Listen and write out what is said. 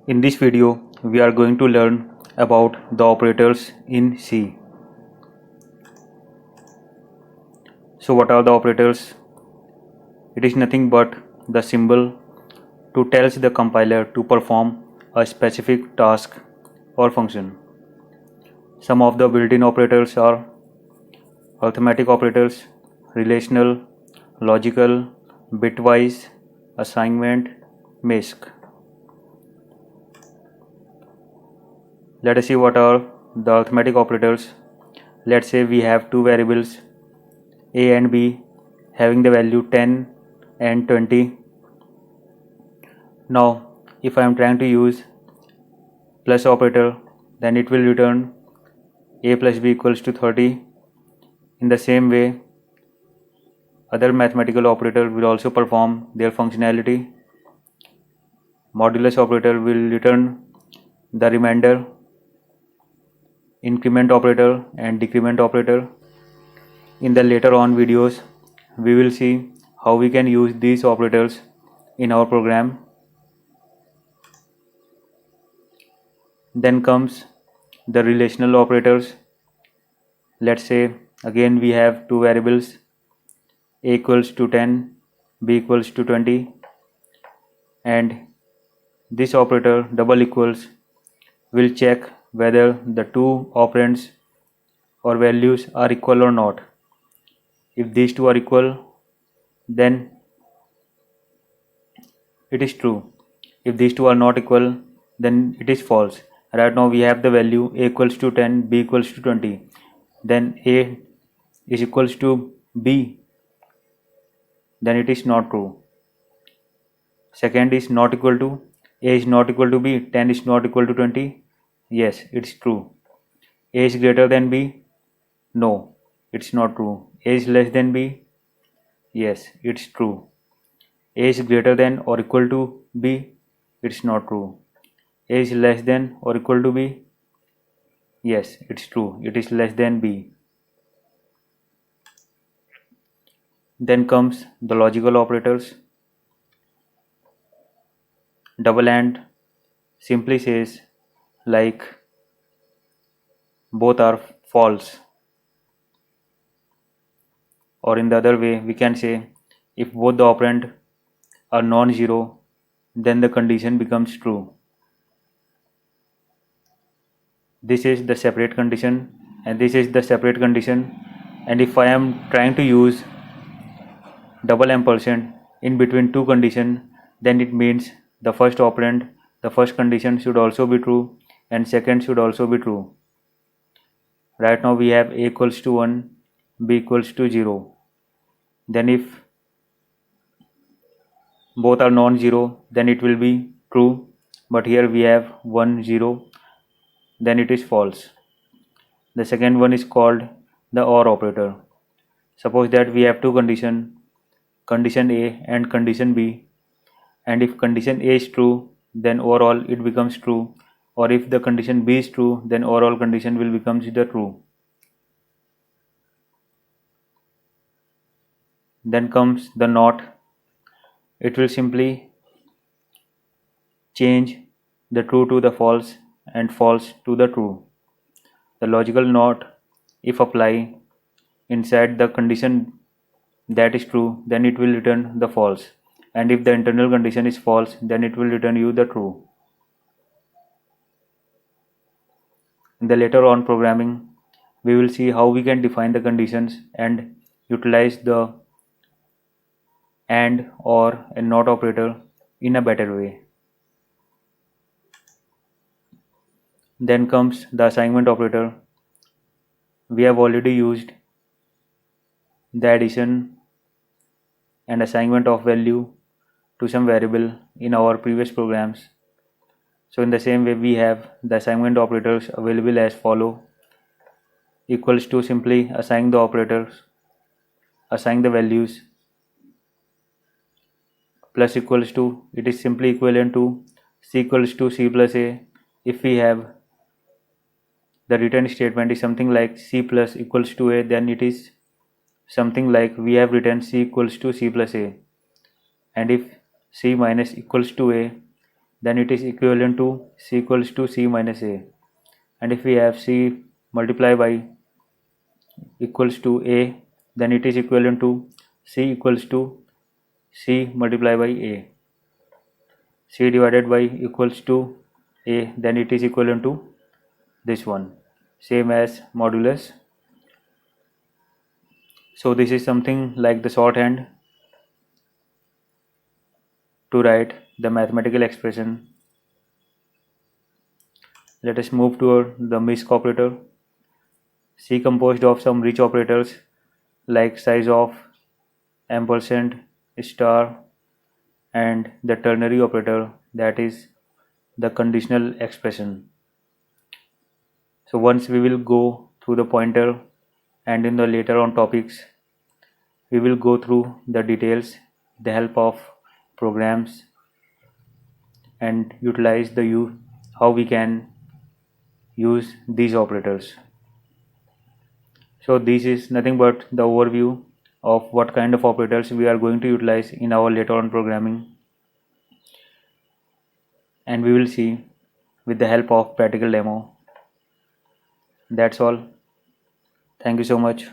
In this video, we are going to learn about the operators in C. So what are the operators? It is nothing but the symbol to tells the compiler to perform a specific task or function. Some of the built-in operators are arithmetic operators, relational, logical, bitwise, assignment, MASC. Let us see what are the arithmetic operators. Let's say we have two variables a and b having the value 10 and 20. Now if I am trying to use plus operator, then it will return a plus b equals to 30. In the same way, other mathematical operator will also perform their functionality. Modulus operator will return the remainder, increment operator and decrement operator. In the later on videos, we will see how we can use these operators in our program. Then comes the relational operators. Let's say again we have two variables a equals to 10, b equals to 20, and this operator double equals will check whether the two operands or values are equal or not. If these two are equal, then it is true. If these two are not equal, then it is false. Right now we have the value a equals to 10, b equals to 20. Then a is equals to b, then it is not true. Second is not equal to, a is not equal to b, 10 is not equal to 20. Yes, it's true. A is greater than b, no, it's not true. A is less than b, yes, it's true. A is greater than or equal to b, it's not true. A is less than or equal to b, yes, it's true, it is less than b. Then comes the logical operators. Double AND simply says like both are false, or in the other way we can say if both the operand are non-zero, then the condition becomes true. This is the separate condition and this is the separate condition, and if I am trying to use double ampersand in between two conditions, then it means the first operand, the first condition should also be true and second should also be true. Right now we have a equals to 1, b equals to 0. Then if both are non-zero, then it will be true, but here we have 1 0, then it is false. The second one is called the OR operator. Suppose that we have two conditions, condition A and condition B, and if condition A is true, then overall it becomes true, or if the condition B is true, then overall condition will become the true. Then comes the NOT. It will simply change the true to the false and false to the true. The logical NOT, if apply inside the condition that is true, then it will return the false, and if the internal condition is false, then it will return you the true. In the later on programming, we will see how we can define the conditions and utilize the AND, OR and NOT operator in a better way. Then comes the assignment operator. We have already used the addition and assignment of value to some variable in our previous programs. So in the same way we have the assignment operators available as follow. Equals to simply assign the operators, assign the values. Plus equals to, it is simply equivalent to c equals to c plus a. If we have the return statement is something like c plus equals to a, then it is something like we have written c equals to c plus a, and if c minus equals to a, then it is equivalent to C equals to C minus A. And if we have C multiplied by equals to A, then it is equivalent to C equals to C multiplied by A. C divided by equals to A, then it is equivalent to this one, same as modulus. So this is something like the shorthand to write the mathematical expression. Let us move to the MISC operator. C composed of some rich operators like size of, ampersand, star, and the ternary operator, that is the conditional expression. So once we will go through the pointer, and in the later on topics we will go through the details, the help of programs, and utilize how we can use these operators. So this is nothing but the overview of what kind of operators we are going to utilize in our later on programming, and we will see with the help of practical demo. That's all. Thank you so much.